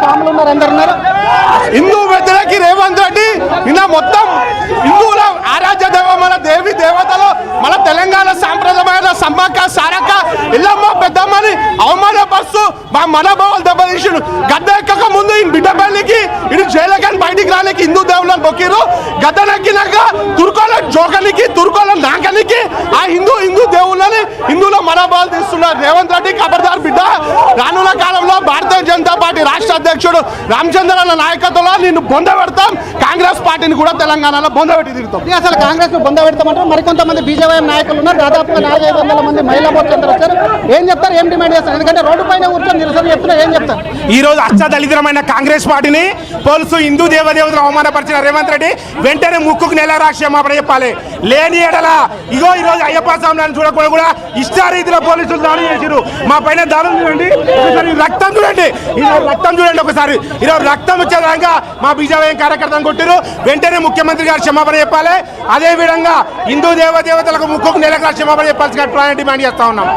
స్వాములు ఉన్నారు, అందరు ఉన్నారు. హిందూ వ్యతిరేకి రేవంత్ రెడ్డి నిన్న మొత్తం హిందువుల ఆరాధ్య దైవం మన దేవి దేవతలు మన తెలంగాణ సాంప్రదాయమైన సమ్మక్క సారక్క ఎల్లమ్మ పెద్దమ్మని అవమానపరుస్తూ మా మనోభావాలు దెబ్బతీసుడు. గద్ద ఎక్కక ముందు ఈ బిడ్డ పెళ్లికి ఇది జైలకని బయటికి రానికి హిందూ దేవుళ్ళని మొక్కిరు. గద్ద నెక్కినాక తుర్కోల జోకనికి తుర్కోల నాకనికి ఆ హిందూ దేవుళ్ళని హిందువుల మనోభావాలు తీస్తున్నారు. రేవంత్ రెడ్డి ఖబర్దార్ బిడ్డ. రానున్న కాలంలో భారతీయ జనతా పార్టీ రాష్ట్ర అధ్యక్షుడు రామచంద్రన్న నాయకత్వంలో నిన్ను బొంద పెడతాం. కాంగ్రెస్ పార్టీని కూడా తెలంగాణలో బొంద పెట్టి తిరుగుతాం. అసలు కాంగ్రెస్ ను బొంద పెడతామంటారు. మరికొంతమంది బీజేవైఎం నాయకులు ఉన్నారు. దాదాపుగా 400-500 మంది మహిళా మోర్చా వచ్చారు. ఏం చెప్తారు, ఏం డిమాండ్ చేస్తారు? ఎందుకంటే రోడ్డు పైన కూర్చొని నిరసన చెప్తున్నారు. ఏం చెప్తారు? ఈ రోజు అచ్చ దళితరమైన కాంగ్రెస్ పార్టీని పోలీసు హిందూ దేవదేవతలు అవమానపరిచిన రేవంత్ రెడ్డి వెంటనే ముక్కుకు నెల క్షమాపణ చెప్పాలి. లేని ఎడల ఇగో ఈ రోజు అయ్యప్ప స్వామిని చూడకుండా కూడా ఇష్టారీతిలో పోలీసులు దాడి చేసిరు. మా పైన దాడులు చూడండి, ఒకసారి రక్తం చూడండి, రక్తం చూడండి ఒకసారి. ఈరోజు రక్తం వచ్చేదాకా మా బీజేపీ కార్యకర్తలను కొట్టిరు. వెంటనే ముఖ్యమంత్రి గారు క్షమాపణ చెప్పాలి. అదే విధంగా హిందూ దేవదేవతలకు ముక్కుకు నెల క్షమాపణ చెప్పాల్సిన డిమాండ్ చేస్తా ఉన్నాం.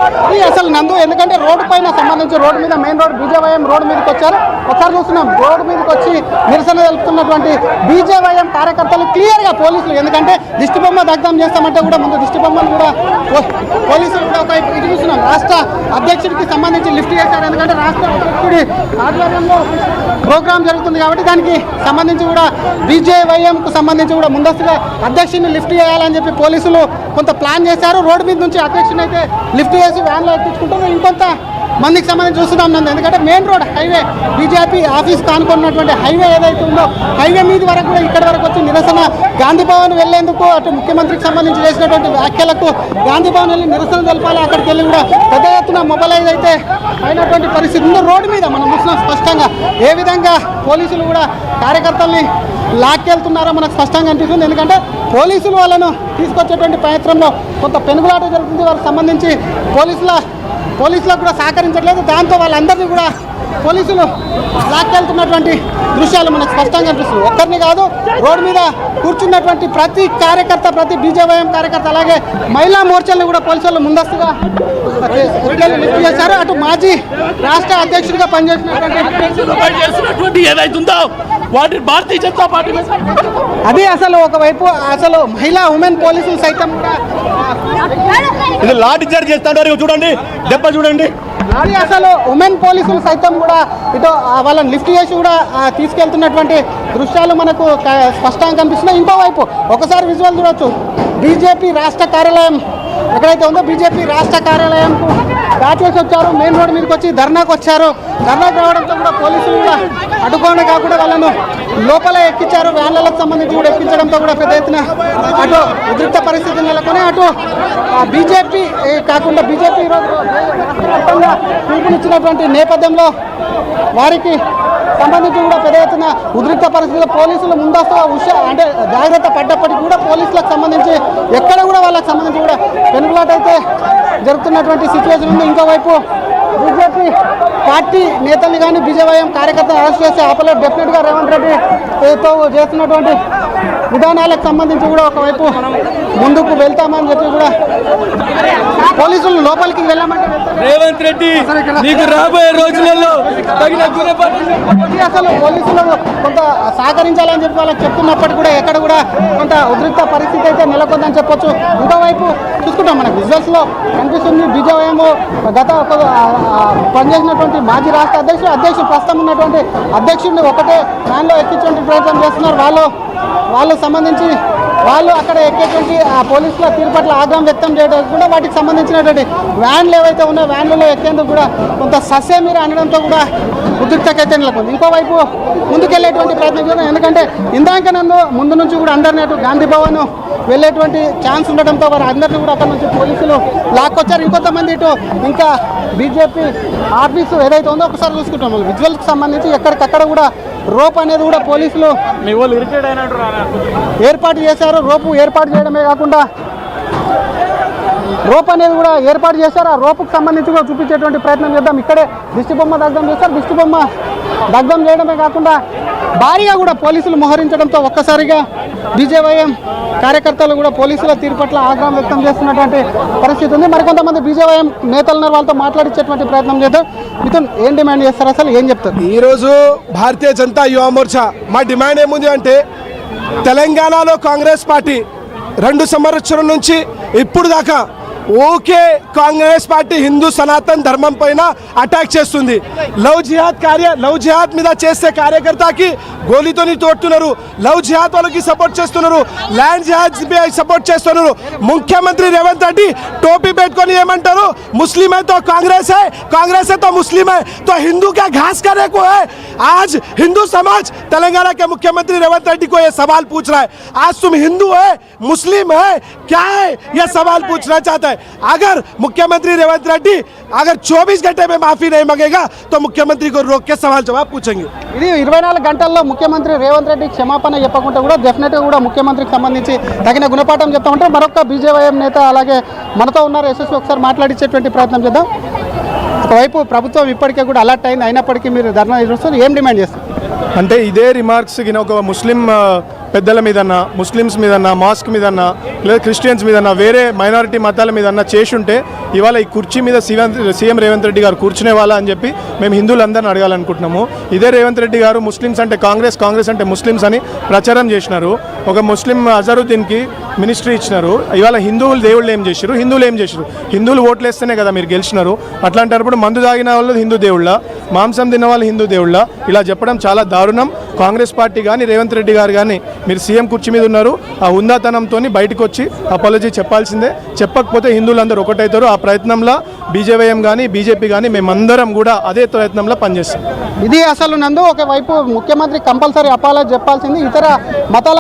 అసలు నందు ఎందుకంటే రోడ్డు పైన సంబంధించి రోడ్డు మీద మెయిన్ రోడ్ బీజేవైఎం రోడ్డు మీదకి వచ్చారు. ఒకసారి చూస్తున్నాం రోడ్డు మీదకి వచ్చి నిరసన తెలుపుతున్నటువంటి బీజేవైఎం కార్యకర్తలు క్లియర్ గా పోలీసులు, ఎందుకంటే దిష్టి బొమ్మ దగ్ధం చేస్తామంటే కూడా ముందు దిష్టి బొమ్మను కూడా పోలీసులు కూడా ఒక ఇది చూస్తున్నాం. రాష్ట్ర అధ్యక్షుడికి సంబంధించి లిఫ్ట్ చేశారు. ఎందుకంటే రాష్ట్ర అధ్యక్షుడి ఆధ్వర్యంలో ప్రోగ్రాం జరుగుతుంది కాబట్టి దానికి సంబంధించి కూడా బీజేవైఎంకు సంబంధించి కూడా ముందస్తుగా అధ్యక్షుడిని లిఫ్ట్ చేయాలని చెప్పి పోలీసులు కొంత ప్లాన్ చేశారు. రోడ్డు మీద నుంచి అధ్యక్షుని అయితే లిఫ్ట్ చేసి వ్యాన్లో ఎక్కించుకుంటారు. ఇంకొంత మందికి సంబంధించి చూస్తున్నాం నందు. ఎందుకంటే main road highway BJP office కానుకున్నటువంటి హైవే ఏదైతే ఉందో హైవే మీద వరకు కూడా ఇక్కడ వరకు వచ్చి నిరసన గాంధీ భవన్ వెళ్లేందుకు అటు ముఖ్యమంత్రికి సంబంధించి చేసినటువంటి వ్యాఖ్యలకు గాంధీ భవన్ వెళ్ళి నిరసన తెలపాలి. అక్కడికి వెళ్ళి కూడా పెద్ద ఎత్తున మొబైలైజ్ అయితే అయినటువంటి పరిస్థితి ఉందో. రోడ్డు మీద మనం చూస్తున్నాం స్పష్టంగా ఏ విధంగా పోలీసులు కూడా కార్యకర్తల్ని లాక్కెళ్తున్నారో మనకు స్పష్టంగా అనిపిస్తుంది. ఎందుకంటే పోలీసులు వాళ్ళను తీసుకొచ్చేటువంటి ప్రయత్నంలో కొంత పెనుగులాట జరుగుతుంది. వారికి సంబంధించి పోలీసులకు కూడా సహకరించట్లేదు. దాంతో వాళ్ళందరినీ కూడా పోలీసులు లాక్కెళ్తున్నటువంటి దృశ్యాలు మనకు స్పష్టంగా అనిపిస్తుంది. ఒక్కరిని కాదు, రోడ్డు మీద కూర్చున్నటువంటి ప్రతి కార్యకర్త, ప్రతి బీజేవైఎం కార్యకర్త, అలాగే మహిళా మోర్చాలను కూడా పోలీసులు ముందస్తుగా లిఫ్ట్ చేశారు. అటు మాజీ రాష్ట్ర అధ్యక్షుడిగా పనిచేసినటువంటి ఏదైతుందో వాటి భారతీయ జనతా పార్టీ అది అసలు ఒకవైపు అసలు మహిళా ఉమెన్ పోలీసులు సైతం కూడా ఇది లాఠీ చార్జ్ చేస్తాడు. చూడండి దెబ్బ చూడండి. అది అసలు ఉమెన్ పోలీసులు సైతం కూడా ఇటు వాళ్ళని లిఫ్ట్ చేసి కూడా తీసుకెళ్తున్నటువంటి దృశ్యాలు మనకు స్పష్టంగా కనిపిస్తున్నాయి. ఇంకోవైపు ఒకసారి విజువల్ చూడొచ్చు. బీజేపీ రాష్ట్ర కార్యాలయం ఎక్కడైతే ఉందో బీజేపీ రాష్ట్ర కార్యాలయంకు దాచేసి వచ్చారు. మెయిన్ రోడ్ మీదకి వచ్చి ధర్నాకు వచ్చారు. ధర్నాకు రావడంతో కూడా పోలీసులు కూడా అడ్డుకోవడం కాకుండా వాళ్ళను లోపల ఎక్కించారు. వ్యాన్లకు సంబంధించి కూడా ఎక్కించడంతో కూడా పెద్ద ఎత్తున అటు ఉద్రిక్త పరిస్థితి నెలకొని అటు బీజేపీ కాకుండా బీజేపీ ఈరోజు రాష్ట్రవ్యాప్తంగా పిలుపునిచ్చినటువంటి నేపథ్యంలో వారికి సంబంధించి కూడా పెద్ద ఎత్తున ఉద్రిక్త పరిస్థితుల్లో పోలీసులు ముందస్తుగా అంటే జాగ్రత్త పడ్డప్పటికీ కూడా పోలీసులకు సంబంధించి ఎక్కడ కూడా వాళ్ళకి సంబంధించి కూడా పెనుగులాట అయితే జరుగుతున్నటువంటి సిచ్యువేషన్ ఉంది. ఇంకోవైపు బీజేపీ పార్టీ నేతల్ని కానీ బీజేవైఎం కార్యకర్తలు అరెస్ట్ చేసి ఆపలేదు. డెఫినెట్గా రేవంత్ రెడ్డితో చేస్తున్నటువంటి విధానాలకు సంబంధించి కూడా ఒకవైపు ముందుకు వెళ్తామని చెప్పి కూడా పోలీసులు లోపలికి వెళ్ళామంటే రేవంత్ రెడ్డి నీకు రాబోయే రోజులలో అసలు పోలీసులు కొంత సహకరించాలని చెప్పి వాళ్ళకి చెప్తున్నప్పటికీ కూడా ఎక్కడ కూడా కొంత ఉద్రిక్త పరిస్థితి అయితే నెలకొందని చెప్పొచ్చు. ఇంకోవైపు చూసుకుంటాం మనకు విజువల్స్ లో కనిపిస్తుంది బీజేవైఎం గత పనిచేసినటువంటి మాజీ రాష్ట్ర అధ్యక్షుడు ప్రస్తుతం ఉన్నటువంటి అధ్యక్షుడిని ఒకటే వ్యాన్లో ఎక్కించే ప్రయత్నం చేస్తున్నారు. వాళ్ళు సంబంధించి వాళ్ళు అక్కడ ఎక్కేటువంటి ఆ పోలీసుల తీరు పట్ల ఆగ్రహం వ్యక్తం చేయడానికి కూడా వాటికి సంబంధించినటువంటి వ్యాన్లు ఏవైతే ఉన్నాయో వ్యాన్లలో ఎక్కేందుకు కూడా కొంత సస్యమీర అనడంతో కూడా ఉద్రిక్తకైతే నెలకొంది. ఇంకోవైపు ముందుకెళ్లేటువంటి ప్రయత్నం చేద్దాం. ఎందుకంటే ఇందాక ముందు నుంచి కూడా అందరినీ అటు గాంధీ భవన్ వెళ్ళేటువంటి ఛాన్స్ ఉండడంతో వారు అందరినీ కూడా అక్కడ నుంచి పోలీసులు లాక్కొచ్చారు. ఇంకొంతమంది ఇటు ఇంకా బీజేపీ ఆఫీసు ఏదైతే ఉందో ఒకసారి చూసుకుంటాం. విజువల్కి సంబంధించి ఎక్కడికక్కడ కూడా రోప్ అనేది కూడా పోలీసులు ఏర్పాటు చేశారు. రోపు ఏర్పాటు చేయడమే కాకుండా రోప్ అనేది కూడా ఏర్పాటు చేశారు. ఆ రోపుకు సంబంధించి కూడా చూపించేటువంటి ప్రయత్నం చేద్దాం. ఇక్కడే దిష్టి బొమ్మ దగ్ధం చేశారు. దిష్టి బొమ్మ దగ్ధం చేయడమే కాకుండా భారీగా కూడా పోలీసులు మోహరించడంతో ఒక్కసారిగా బీజేవైఎం కార్యకర్తలు కూడా పోలీసుల తీరు పట్ల ఆగ్రహం వ్యక్తం చేస్తున్నటువంటి పరిస్థితి ఉంది. మరికొంతమంది బీజేవైఎం నేతలను వాళ్ళతో మాట్లాడించేటువంటి ప్రయత్నం చేద్దాం. మిథున్, ఏం డిమాండ్ చేస్తారు, అసలు ఏం చెప్తారు? ఈరోజు భారతీయ జనతా యువ మోర్చా మా డిమాండ్ ఏముంది అంటే తెలంగాణలో కాంగ్రెస్ పార్టీ 2 సంవత్సరం నుంచి ఇప్పుడు దాకా ఓకే కాంగ్రెస్ పార్టీ హిందూ సనాతన ధర్మం పైన అటాక్ చేస్తుంది. లవ్ జిహాద్ మీద చేసే కార్యకర్తకి గోలీతోని తోడుతున్నారు. లవ్ జిహాద్ వాళ్ళకి సపోర్ట్ చేస్తున్నారు. ల్యాండ్ జిహాద్ సపోర్ట్ చేస్తున్నారు. ముఖ్యమంత్రి రేవంత్ రెడ్డి టోపీ పెట్టుకొని ఏమంటారు, ముస్లిం है तो कांग्रेस है तो मुस्लिम है तो हिंदू क्या घास करे को है. आज हिंदू समाज तेलंगाना के मुख्यमंत्री रेवंत रेड्डी को ये सवाल पूछ रहा है, आज तुम हिंदू है मुस्लिम है क्या है, ये सवाल पूछना चाहता है. अगर मुख्यमंत्री रेवंत रेड्डी अगर 24 घंटे में माफी नहीं मांगेगा तो मुख्यमंत्री को रोक के सवाल जवाब पूछेंगे. ఇది 24 గంటల్లో ముఖ్యమంత్రి రేవంత్ రెడ్డి క్షమాపణ చెప్పకుండా కూడా డెఫినెట్గా కూడా ముఖ్యమంత్రికి సంబంధించి తగిన గుణపాఠం చెప్తామంటే మరొక బీజేవైఎం నేత అలాగే మనతో ఉన్నారు. యశస్వి, ఒకసారి మాట్లాడించేటువంటి ప్రయత్నం చేద్దాం. ఒకవైపు ప్రభుత్వం ఇప్పటికే కూడా అలర్ట్ అయింది, అయినప్పటికీ మీరు ధర్నా చేస్తారు, ఏం డిమాండ్ చేస్తారు? అంటే ఇదే రిమార్క్స్ గిన ఒక ముస్లిం పెద్దల మీదన్నా, ముస్లిమ్స్ మీదన్నా, మాస్క్ మీదన్నా, లేదా క్రిస్టియన్స్ మీదన్నా, వేరే మైనారిటీ మతాల మీదన్నా చేసుంటే ఇవాళ ఈ కుర్చీ మీద సీఎం రేవంత్ రెడ్డి గారు కూర్చునే వాళ్ళ అని చెప్పి మేము హిందువులందరినీ అడగాలనుకుంటున్నాము. ఇదే రేవంత్ రెడ్డి గారు ముస్లిమ్స్ అంటే కాంగ్రెస్ అంటే ముస్లిమ్స్ అని ప్రచారం చేసినారు. ఒక ముస్లిం అజరుద్దీన్కి మినిస్ట్రీ ఇచ్చినారు. ఇవాళ హిందువులు దేవుళ్ళు ఏం చేశారు, హిందువులు ఓట్లు వేస్తేనే కదా మీరు గెలిచినారు. అట్లాంటప్పుడు మందు తాగిన వాళ్ళు హిందూ దేవుళ్ళ, మాంసం తిన్న వాళ్ళు హిందూ దేవుళ్ళ, ఇలా చెప్పడం చాలా దారుణం. కాంగ్రెస్ పార్టీ కానీ రేవంత్ రెడ్డి గారు కానీ మీరు సీఎం కుర్చీ మీద ఉన్నారు, ఆ హుందాతనంతో బయటకు వచ్చి అపాలజీ చెప్పాల్సిందే. చెప్పకపోతే హిందువులందరూ ఒకటవుతారు. ఆ ప్రయత్నంలో బీజేవైఎం కానీ బీజేపీ కానీ మేమందరం కూడా అదే ప్రయత్నంలో పనిచేస్తాం. ఇది అసలు నందు, ఒకవైపు ముఖ్యమంత్రి కంపల్సరీ అపాలజీ చెప్పాల్సింది. ఇతర మతాల